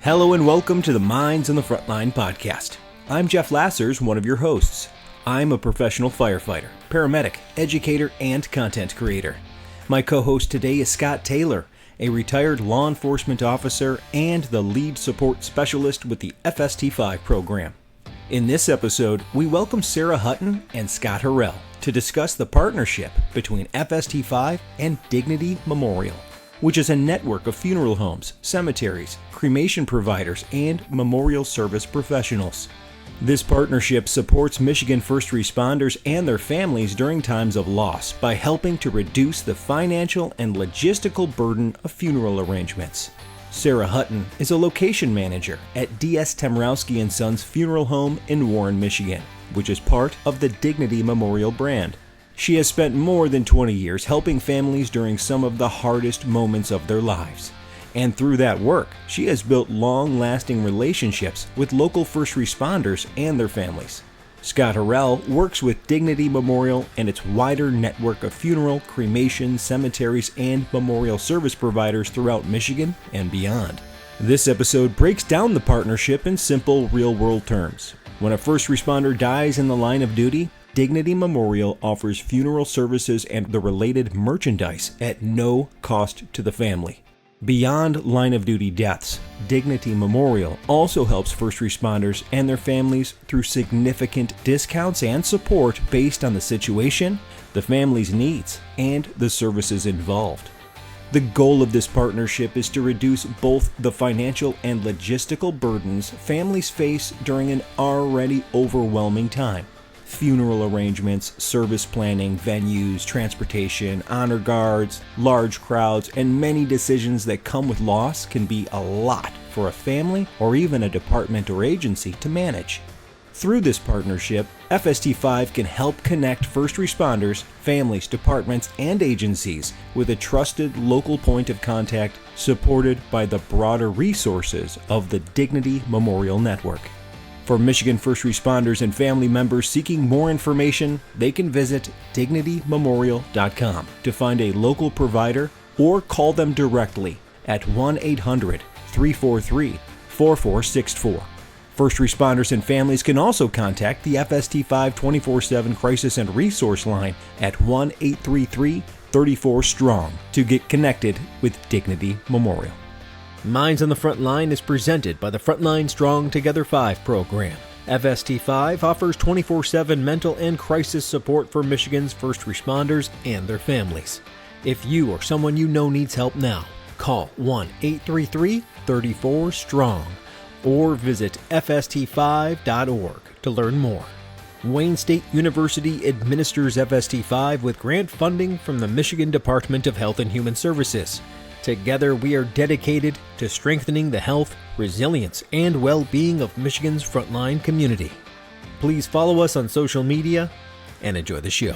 Hello and welcome to the Minds on the Frontline Podcast. I'm Jeff Lassers, one of your hosts. I'm a professional firefighter, paramedic, educator, and content creator. My co-host today is Scott Taylor, a retired law enforcement officer and the lead support specialist with the FST5 program. In this episode, we welcome Sarah Hutton and Scott Harrell to discuss the partnership between FST5 and Dignity Memorial, which is a network of funeral homes, cemeteries, cremation providers, and memorial service professionals. This partnership supports Michigan first responders and their families during times of loss by helping to reduce the financial and logistical burden of funeral arrangements. Sarah Hutton is a location manager at D.S. Temrowski & Sons Funeral Home in Warren, Michigan, which is part of the Dignity Memorial brand. She has spent more than 20 years helping families during some of the hardest moments of their lives. And through that work, she has built long-lasting relationships with local first responders and their families. Scott Harrell works with Dignity Memorial and its wider network of funeral, cremation, cemeteries, and memorial service providers throughout Michigan and beyond. This episode breaks down the partnership in simple, real-world terms. When a first responder dies in the line of duty, Dignity Memorial offers funeral services and the related merchandise at no cost to the family. Beyond line-of-duty deaths, Dignity Memorial also helps first responders and their families through significant discounts and support based on the situation, the family's needs, and the services involved. The goal of this partnership is to reduce both the financial and logistical burdens families face during an already overwhelming time. Funeral arrangements, service planning, venues, transportation, honor guards, large crowds, and many decisions that come with loss can be a lot for a family or even a department or agency to manage. Through this partnership, FST5 can help connect first responders, families, departments, and agencies with a trusted local point of contact supported by the broader resources of the Dignity Memorial Network. For Michigan first responders and family members seeking more information, they can visit dignitymemorial.com to find a local provider or call them directly at 1-800-343-4464. First responders and families can also contact the FST5 24/7 Crisis and Resource Line at 1-833-34-STRONG to get connected with Dignity Memorial. Minds on the Frontline is presented by the Frontline Strong Together 5 program. FST5 offers 24/7 mental and crisis support for Michigan's first responders and their families. If you or someone you know needs help now, call 1-833-34-STRONG or visit fst5.org to learn more. Wayne State University administers FST5 with grant funding from the Michigan Department of Health and Human Services. Together, we are dedicated to strengthening the health, resilience, and well-being of Michigan's frontline community. Please follow us on social media and enjoy the show.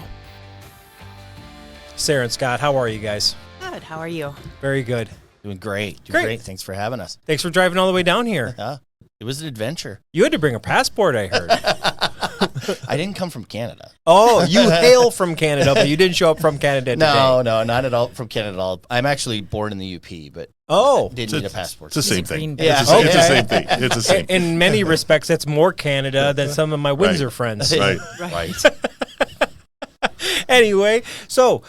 Sarah and Scott, how are you guys? Good. How are you? Very good. Doing great. Great. Thanks for having us. Thanks for driving all the way down here. Yeah, it was an adventure. You had to bring a passport, I heard. I didn't come from Canada. Oh, you hail from Canada, but you didn't show up from Canada today. No, not at all from Canada at all. I'm actually born in the UP, but didn't need a passport. It's the same thing. Yeah. It's the same thing. It's the same. In many respects, it's more Canada than some of my Windsor friends. Right. Anyway, so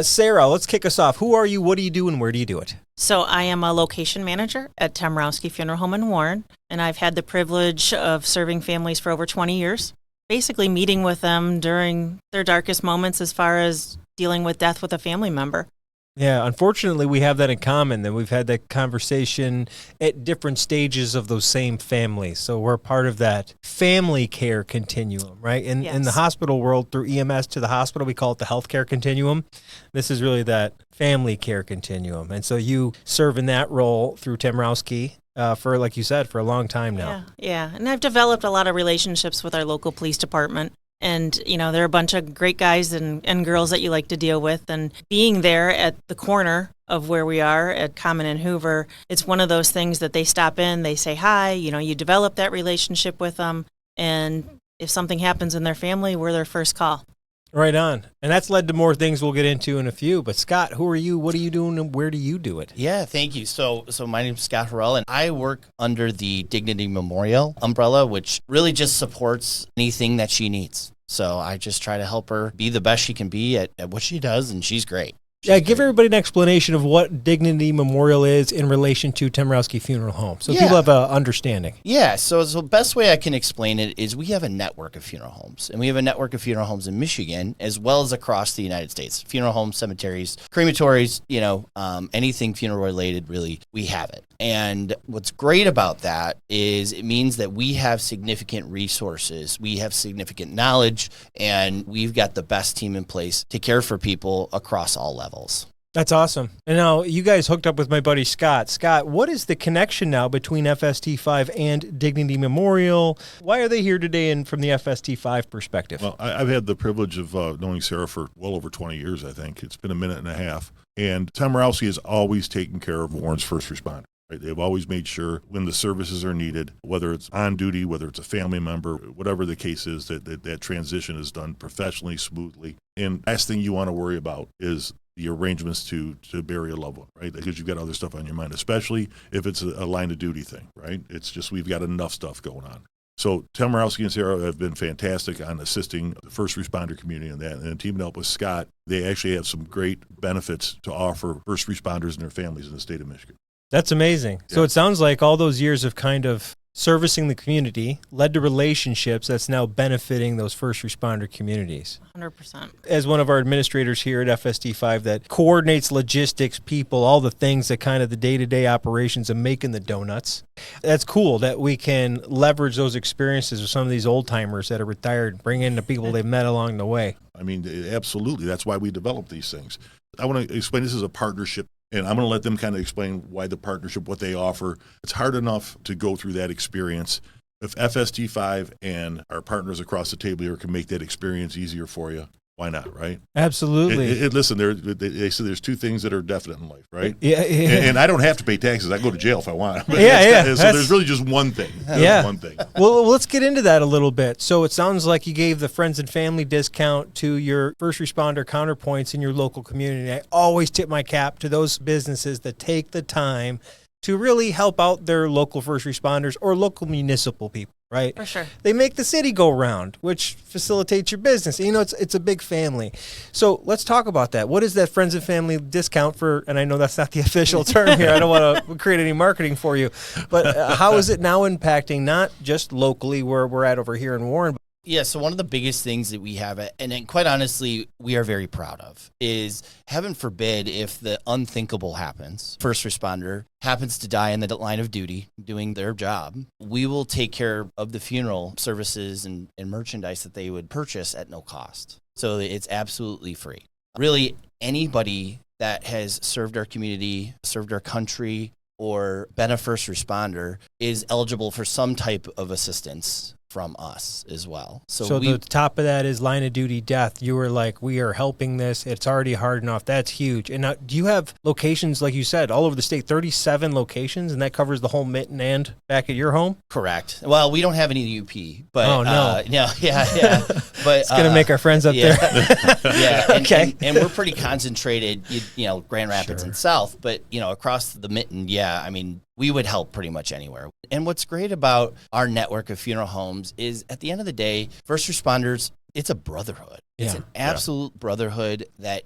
Sarah, let's kick us off. Who are you? What do you do? And where do you do it? So I am a location manager at Temrowski Funeral Home in Warren, and I've had the privilege of serving families for over 20 years, basically meeting with them during their darkest moments as far as dealing with death with a family member. Yeah, unfortunately, we have that in common, that we've had that conversation at different stages of those same families. So we're part of that family care continuum, right? In the hospital world, through EMS to the hospital, we call it the healthcare continuum. This is really that family care continuum. And so you serve in that role through Temrowski for, like you said, for a long time now. Yeah. And I've developed a lot of relationships with our local police department. And, you know, they're a bunch of great guys and girls that you like to deal with. And being there at the corner of where we are at Common and Hoover, it's one of those things that they stop in, they say hi, you know, you develop that relationship with them. And if something happens in their family, we're their first call. Right on. And that's led to more things we'll get into in a few. But Scott, who are you? What are you doing? And where do you do it? Yeah, thank you. So my name is Scott Harrell, and I work under the Dignity Memorial umbrella, which really just supports anything that she needs. So I just try to help her be the best she can be at what she does, and she's great. Give everybody an explanation of what Dignity Memorial is in relation to Temrowski Funeral Home, so people have an understanding. Yeah, so the best way I can explain it is we have a network of funeral homes, and we have a network of funeral homes in Michigan as well as across the United States. Funeral homes, cemeteries, crematories, anything funeral related, really, we have it. And what's great about that is it means that we have significant resources, we have significant knowledge, and we've got the best team in place to care for people across all levels. That's awesome. And now you guys hooked up with my buddy Scott. Scott, what is the connection now between FST5 and Dignity Memorial? Why are they here today and from the FST5 perspective? Well, I've had the privilege of knowing Sarah for well over 20 years, I think. It's been a minute and a half. And Temrowski has always taken care of Warren's first responders. Right? They've always made sure when the services are needed, whether it's on duty, whether it's a family member, whatever the case is, that transition is done professionally, smoothly. And last thing you want to worry about is the arrangements to bury a loved one, right? Because you've got other stuff on your mind, especially if it's a line of duty thing, right? It's just we've got enough stuff going on. So Temrowski and Sarah have been fantastic on assisting the first responder community in that. And teaming up with Scott, they actually have some great benefits to offer first responders and their families in the state of Michigan. That's amazing. Yeah. So it sounds like all those years of kind of servicing the community led to relationships that's now benefiting those first responder communities. 100%. As one of our administrators here at FST5 that coordinates logistics, people, all the things that kind of the day-to-day operations of making the donuts, that's cool that we can leverage those experiences with some of these old-timers that are retired, bring in the people they've met along the way. I mean, absolutely. That's why we develop these things. I want to explain this is a partnership. And I'm going to let them kind of explain why the partnership, what they offer. It's hard enough to go through that experience. If FST5 and our partners across the table here can make that experience easier for you, why not, right? Absolutely. Listen, they say there's two things that are definite in life, right? Yeah. And I don't have to pay taxes. I can go to jail if I want. But So there's really just one thing. One thing. Well, let's get into that a little bit. So it sounds like you gave the friends and family discount to your first responder counterpoints in your local community. I always tip my cap to those businesses that take the time to really help out their local first responders or local municipal people. Right? For sure. They make the city go round, which facilitates your business. You know, it's a big family. So let's talk about that. What is that friends and family discount for? And I know that's not the official term here. I don't want to create any marketing for you. But how is it now impacting not just locally where we're at over here in Warren? Yeah, so one of the biggest things that we have, and quite honestly, we are very proud of, is heaven forbid if the unthinkable happens, first responder happens to die in the line of duty doing their job, we will take care of the funeral services and merchandise that they would purchase at no cost. So it's absolutely free. Really, anybody that has served our community, served our country, or been a first responder is eligible for some type of assistance from us as well. So the top of that is line of duty death. You were like, we are helping this. It's already hard enough. That's huge. And now, do you have locations, like you said, all over the state, 37 locations, and that covers the whole mitten and back at your home? Correct. Well, we don't have any UP, but oh, no. Yeah. But it's going to make our friends up there. Yeah. Okay. And we're pretty concentrated, Grand Rapids and South, but, across the mitten, I mean, we would help pretty much anywhere. And what's great about our network of funeral homes is at the end of the day, first responders, it's a brotherhood. Yeah. It's an absolute brotherhood that,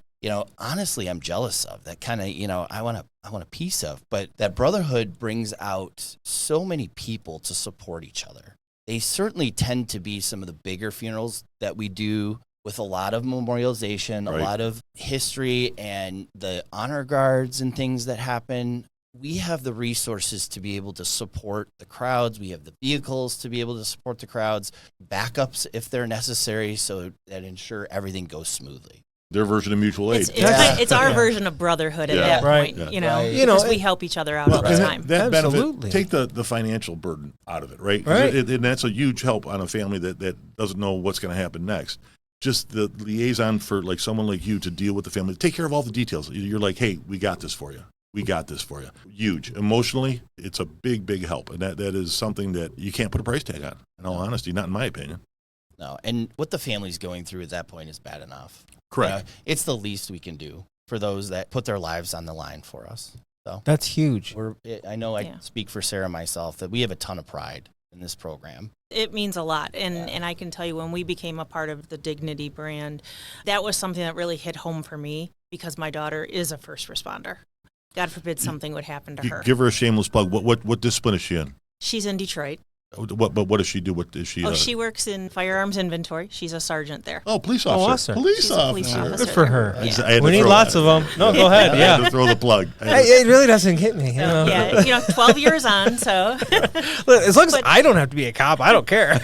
honestly, I'm jealous of. That kind of, I want a piece of. But that brotherhood brings out so many people to support each other. They certainly tend to be some of the bigger funerals that we do with a lot of memorialization, a lot of history, and the honor guards and things that happen. We have the resources to be able to support the crowds. We have the vehicles to be able to support the crowds, backups if they're necessary, so that ensure everything goes smoothly. Their version of mutual aid. It's our version of brotherhood at that point, because we help each other out all the time. That benefit, take the financial burden out of it, right? And that's a huge help on a family that doesn't know what's going to happen next. Just the liaison for like someone like you to deal with the family, take care of all the details. You're like, hey, we got this for you. We got this for you. Huge. Emotionally, it's a big, big help. And that is something that you can't put a price tag on, in all honesty, not in my opinion. No. And what the family's going through at that point is bad enough. Correct. It's the least we can do for those that put their lives on the line for us. So That's huge. I know I speak for Sarah and myself that we have a ton of pride in this program. It means a lot. And I can tell you, when we became a part of the Dignity brand, that was something that really hit home for me because my daughter is a first responder. God forbid something would happen to her. Give her a shameless plug. What discipline is she in? She's in Detroit. What does she do? What is she? She works in firearms inventory. She's a sergeant there. Oh, police officer. Awesome. Police She's a police officer. Good for her. Yeah. We need lots of them. No, go ahead. I Yeah. had to throw the plug. It really doesn't hit me. Yeah, 12 years on, so. As long as I don't have to be a cop, I don't care.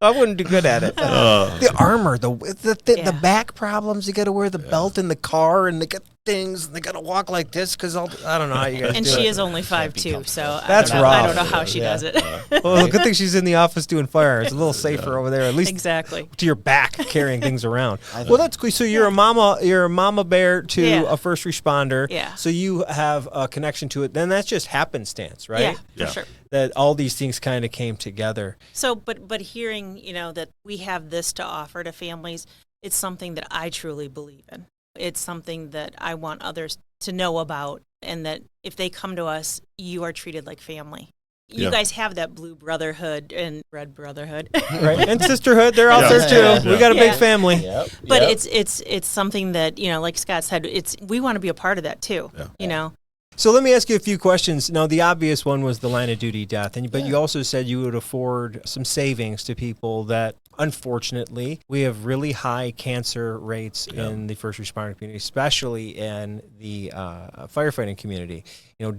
I wouldn't do good at it. The armor, the back problems. You got to wear the belt in the car, and they got things, and they got to walk like this because I don't know how you guys and do it. And she is only 5'2", so that's I don't know how she does it. Well, good thing she's in the office doing firearms. It's a little safer over there, at least exactly to your back, carrying things around. Well, that's cool. So you're a mama bear to a first responder. Yeah. So you have a connection to it. Then that's just happenstance, right? Yeah, for sure. That all these things kind of came together. So, but hearing, that we have this to offer to families, it's something that I truly believe in. It's something that I want others to know about, and that if they come to us, you are treated like family. You guys have that blue brotherhood and red brotherhood, right? And sisterhood, they're out there too. We got a big family. Yep. But it's something that, like Scott said, we want to be a part of that too. Yeah. So let me ask you a few questions. Now, the obvious one was the line of duty death, but you also said you would afford some savings to people that, unfortunately, we have really high cancer rates in the first responder community, especially in the firefighting community.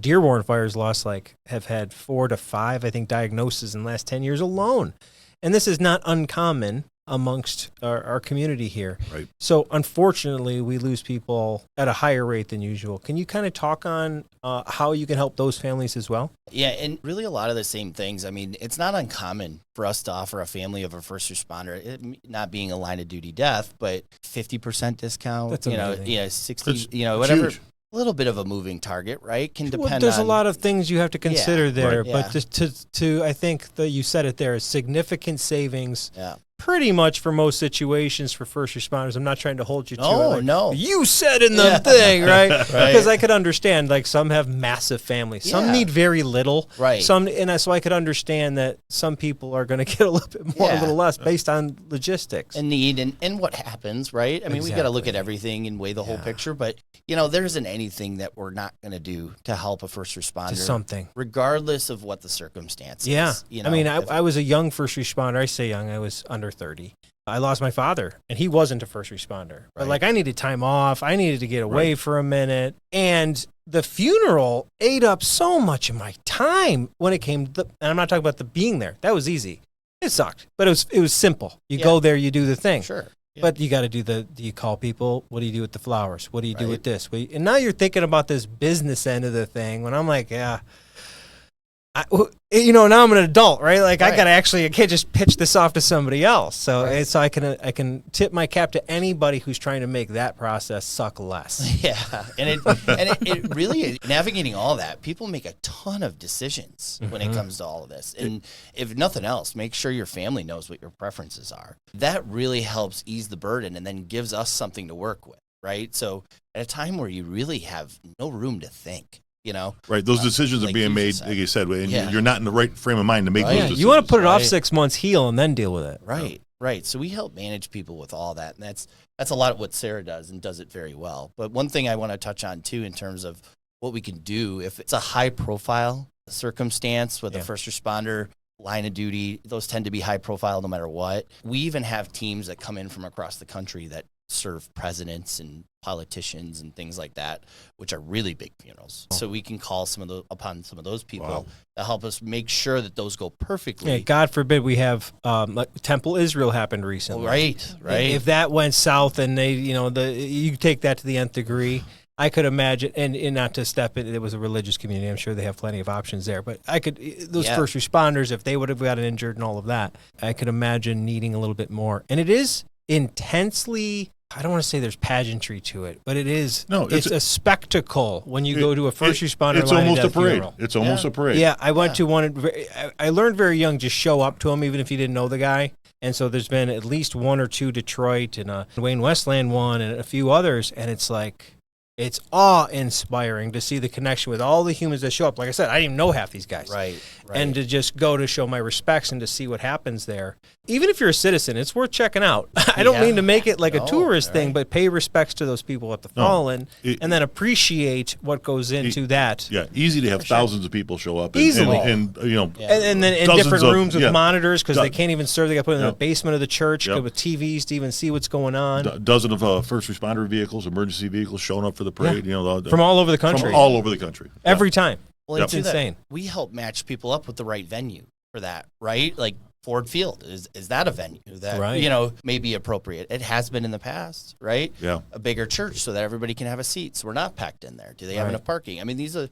Dearborn fires have had 4 to 5, I think, diagnoses in the last 10 years alone. And this is not uncommon amongst our community here. Right. So unfortunately, we lose people at a higher rate than usual. Can you kind of talk on how you can help those families as well? Yeah, and really a lot of the same things. I mean, it's not uncommon for us to offer a family of a first responder, it not being a line of duty death, but 50% discount, That's amazing. 60, whatever. Huge. A little bit of a moving target, right? Can depend There's on a lot of things you have to consider there, right. but to I think that you said it there, significant savings. Yeah. Pretty much for most situations for first responders. I'm not trying to hold you to it. No. You said in the thing, right? Because I could understand, some have massive families. Some need very little. Right. So I could understand that some people are going to get a little bit more, a little less, based on logistics. And need and what happens, right? I mean, we got to look at everything and weigh the whole picture, but, there isn't anything that we're not going to do to help a first responder. To something. Regardless of what the circumstances. Yeah. I was a young first responder. I say young, I was under 30. I lost my father, and he wasn't a first responder. Right. But I needed time off. I needed to get away for a minute. And the funeral ate up so much of my time when it came to and I'm not talking about the being there. That was easy. It sucked, but it was simple. You go there, you do the thing. Sure. Yeah. But you got to do do you call people? What do you do with the flowers? What do you do with this? And now you're thinking about this business end of the thing when I'm like, now I'm an adult, right? I can't just pitch this off to somebody else. So I can tip my cap to anybody who's trying to make that process suck less. Yeah, and it really is navigating all that. People make a ton of decisions when it comes to all of this, and if nothing else, make sure your family knows what your preferences are. That really helps ease the burden, and then gives us something to work with, right? So at a time where you really have no room to think. Right. Those decisions are being made, like you said, and you're not in the right frame of mind to make those decisions. You want to put it off 6 months, heal, and then deal with it. Right. So we help manage people with all that. And that's a lot of what Sarah does, and does it very well. But one thing I want to touch on, too, in terms of what we can do, if it's a high-profile circumstance with a first responder, line of duty, those tend to be high-profile no matter what. We even have teams that come in from across the country that serve presidents and politicians and things like that, which are really big funerals. So we can call upon some of those people to help us make sure that those go perfectly. Yeah, God forbid we have Temple Israel happened recently. Right. If that went south and they, you take that to the nth degree, I could imagine, and not to step in, it was a religious community. I'm sure they have plenty of options there, but those first responders, if they would have gotten injured and all of that, I could imagine needing a little bit more. And it is intensely I don't want to say there's pageantry to it, but it's a spectacle when you go to a first responder. It's almost a parade. It's almost a parade. Yeah, I went to one. I learned very young, just show up to them, even if you didn't know the guy. And so there's been at least one or two Detroit and Wayne Westland one and a few others, and it's like, it's awe-inspiring to see the connection with all the humans that show up. Like I said, I didn't even know half these guys. Right. And to just go to show my respects and to see what happens there. Even if you're a citizen, it's worth checking out. I don't mean to make it like a tourist thing, but pay respects to those people at the fallen and then appreciate what goes into that. Yeah, easy to have thousands of people show up. Easily. And then in different rooms with monitors because they can't even serve. They got put in the basement of the church with TVs to even see what's going on. A dozen of first responder vehicles, emergency vehicles showing up for the parade. From all over the country. From all over the country. Every time. Well, it's insane. We help match people up with the right venue for that, right? Like Ford Field, is that a venue that, may be appropriate? It has been in the past, right? Yeah. A bigger church so that everybody can have a seat. So we're not packed in there. Do they have enough parking? I mean, these are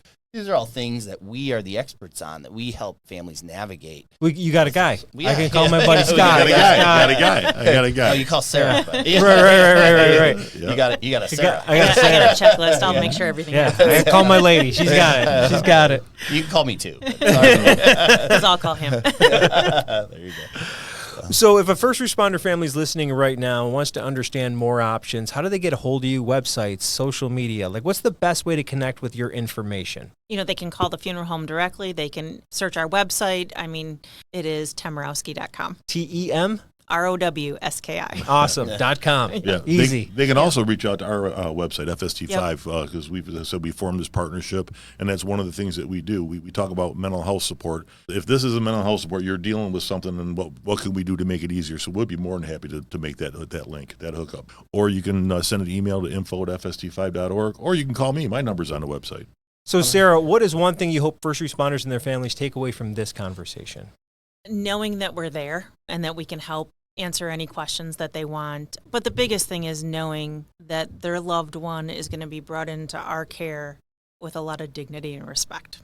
all things that we are the experts on, that we help families navigate. You got a guy. I can call my buddy Scott. I got a guy. Oh, you call Sarah. But, Right. You got a Sarah. I got a checklist. I'll make sure everything is. I can call my lady. She's got it. You can call me too. Because I'll call him. There you go. So if a first responder family is listening right now and wants to understand more options, how do they get a hold of you? Websites, social media? Like, what's the best way to connect with your information? They can call the funeral home directly. They can search our website. I mean, it is temrowski.com. TEM? ROWSKI. Awesome. .com. Yeah. Easy. They can also reach out to our website, FST5, because we formed this partnership, and that's one of the things that we do. We talk about mental health support. If this is a mental health support, you're dealing with something, and what can we do to make it easier? So we'll be more than happy to make that link, that hookup. Or you can send an email to info@fst5.org, or you can call me. My number's on the website. So, Sarah, what is one thing you hope first responders and their families take away from this conversation? Knowing that we're there and that we can help answer any questions that they want. But the biggest thing is knowing that their loved one is going to be brought into our care with a lot of dignity and respect.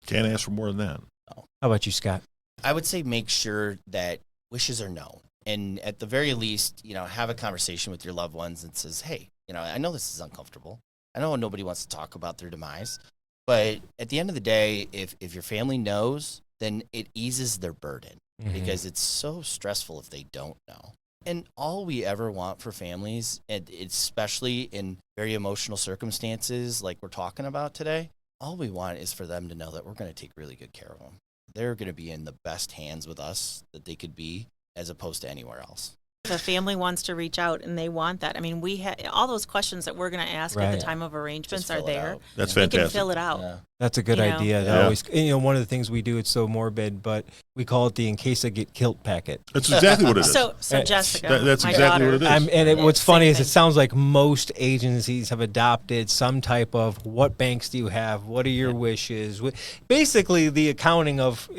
Can't ask for more than that. How about you, Scott? I would say make sure that wishes are known. And at the very least, have a conversation with your loved ones and says, hey, I know this is uncomfortable. I know nobody wants to talk about their demise. But at the end of the day, if your family knows, then it eases their burden because it's so stressful if they don't know. And all we ever want for families, and especially in very emotional circumstances like we're talking about today, all we want is for them to know that we're going to take really good care of them. They're going to be in the best hands with us that they could be as opposed to anywhere else. If a family wants to reach out and they want that, I mean, we all those questions that we're going to ask at the time of arrangements are there. That's fantastic. fantastic. We can fill it out. Yeah. That's a good idea. That always, one of the things we do, it's so morbid, but we call it the in case I get killed packet. That's exactly what it is. So Jessica, that's my exactly daughter, what it is. What's funny is it sounds like most agencies have adopted some type of what banks do you have? What are your wishes? Basically, the accounting of,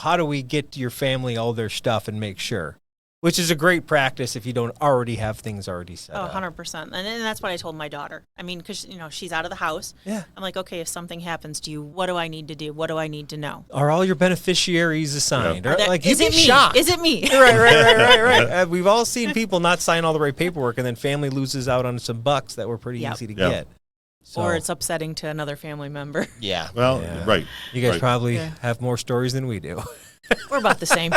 how do we get your family all their stuff and make sure? Which is a great practice if you don't already have things already set up. 100%. And that's what I told my daughter. I mean, because, she's out of the house. Yeah. I'm like, okay, if something happens to you, what do I need to do? What do I need to know? Are all your beneficiaries assigned? Yeah. Is it me? Shocked. Is it me? Right. We've all seen people not sign all the right paperwork, and then family loses out on some bucks that were pretty easy to get. So, or it's upsetting to another family member. Yeah. Well, right. You guys probably have more stories than we do. We're about the same.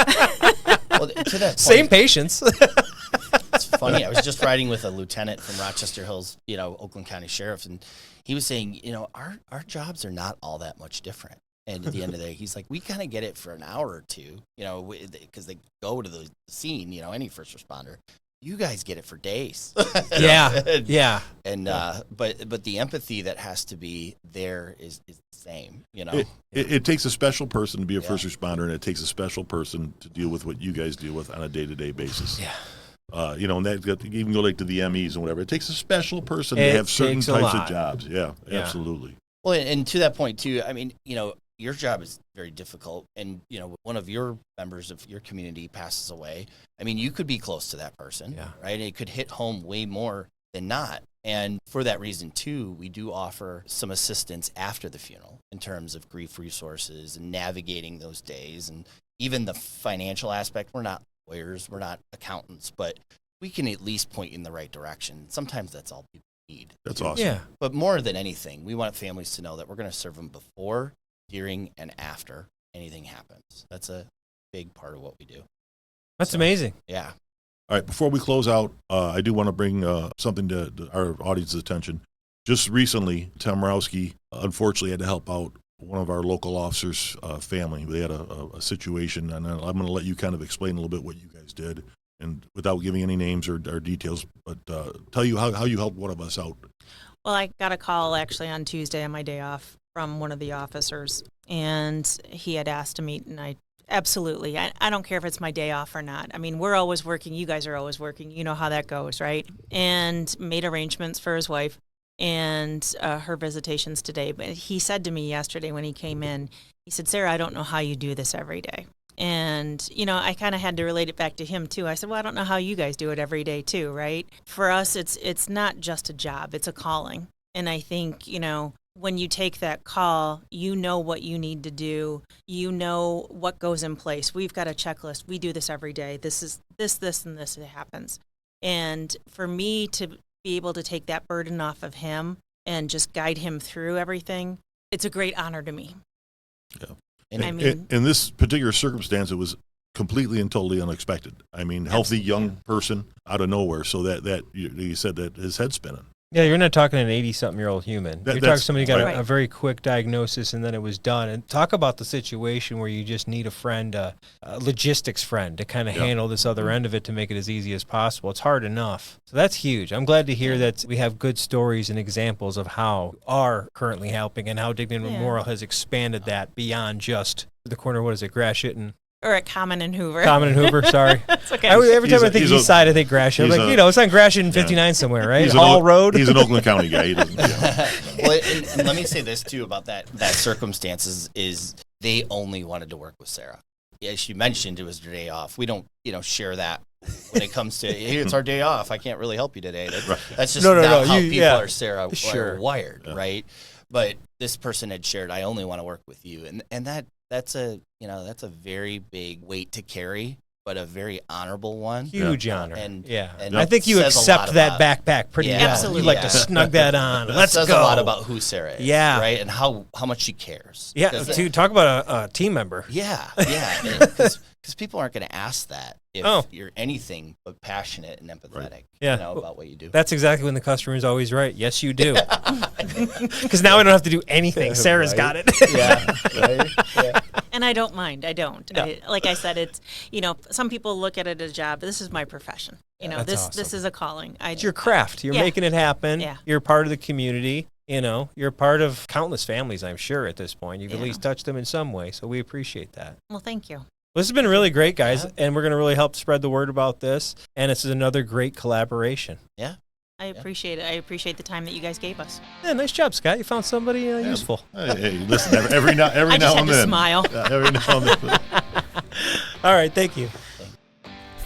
Well, to that point, same patience. It's funny. I was just riding with a lieutenant from Rochester Hills, Oakland County Sheriff, and he was saying, our jobs are not all that much different. And at the end of the day, he's like, we kind of get it for an hour or two, because they go to the scene, any first responder. You guys get it for days. Yeah. And but the empathy that has to be there is the same, It takes a special person to be a first responder, and it takes a special person to deal with what you guys deal with on a day-to-day basis. Yeah. And that even go to the MEs and whatever. It takes a special person to have certain types of jobs. Yeah, absolutely. Well, and to that point too, I mean, your job is very difficult, and one of your members of your community passes away. I mean, you could be close to that person, right? It could hit home way more than not. And for that reason too, we do offer some assistance after the funeral in terms of grief resources and navigating those days, and even the financial aspect. We're not lawyers, we're not accountants, but we can at least point you in the right direction. Sometimes that's all people need. That's awesome. Yeah. But more than anything, we want families to know that we're going to serve them before, during, and after anything happens. That's a big part of what we do. That's amazing. Yeah. All right, before we close out, I do want to bring something to our audience's attention. Just recently, Tomrowski unfortunately had to help out one of our local officers' family. They had a situation, and I'm going to let you kind of explain a little bit what you guys did, and without giving any names or details, but tell you how you helped one of us out. Well, I got a call actually on Tuesday on my day off from one of the officers, and he had asked to meet, and I absolutely. I don't care if it's my day off or not. I mean, we're always working. You guys are always working. You know how that goes, right? And made arrangements for his wife and her visitations today. But he said to me yesterday when he came in, he said, Sarah, I don't know how you do this every day. And, I kind of had to relate it back to him, too. I said, well, I don't know how you guys do it every day, too, right? For us, it's not just a job. It's a calling. And I think, when you take that call, you know what you need to do. You know what goes in place. We've got a checklist. We do this every day. This is this, and this happens. And for me to be able to take that burden off of him and just guide him through everything, it's a great honor to me. Yeah. And I mean, in this particular circumstance, it was completely and totally unexpected. I mean, healthy young person out of nowhere. So that you said that his head's spinning. Yeah, you're not talking an 80-something-year-old human. You're talking somebody who got a very quick diagnosis and then it was done. And talk about the situation where you just need a friend, a logistics friend to kind of handle this other end of it to make it as easy as possible. It's hard enough. So that's huge. I'm glad to hear that we have good stories and examples of how you are currently helping and how Dignity Memorial has expanded that beyond just the corner, what is it, Gratiot and... Or at Common and Hoover. Common and Hoover, sorry. It's okay. Every time I think East Side, I think Gratiot. I'm like, it's on Gratiot and 59 somewhere, right? Hall Road. He's an Oakland County guy. He doesn't, Well, and let me say this, too, about that circumstances is they only wanted to work with Sarah. As you mentioned, it was your day off. We don't, share that when it comes to, hey, it's our day off. I can't really help you today. That's just not how people are, Sarah, are wired, right? But this person had shared, I only want to work with you. And that's a very big weight to carry, but a very honorable one. Huge honor. And I think you accept that backpack pretty well. Absolutely. You like to snug that on. Let's go. It says a lot about who Sarah is. Yeah. Right? And how much she cares. Yeah. Talk about a team member. Yeah. Because people aren't going to ask that if you're anything but passionate and empathetic about what you do. That's exactly when the customer is always right. Yes, you do. Because now I don't have to do anything. Sarah's got it. Yeah. And I don't mind. I don't. No. Like I said, it's, some people look at it as a job. This is my profession. This is a calling. It's your craft. You're making it happen. Yeah. You're part of the community. You're part of countless families, I'm sure, at this point. You've at least touched them in some way, so we appreciate that. Well, thank you. Well, this has been really great, guys, and we're going to really help spread the word about this, and this is another great collaboration. Yeah. I appreciate it. I appreciate the time that you guys gave us. Yeah, nice job, Scott. You found somebody useful. Hey, listen, every now and then. I just had to smile. Every now and then. All right, thank you.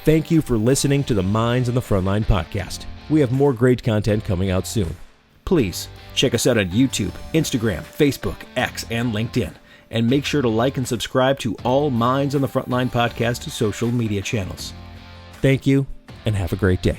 Thank you for listening to the Minds on the Frontline podcast. We have more great content coming out soon. Please check us out on YouTube, Instagram, Facebook, X, and LinkedIn. And make sure to like and subscribe to all Minds on the Frontline podcast social media channels. Thank you, and have a great day.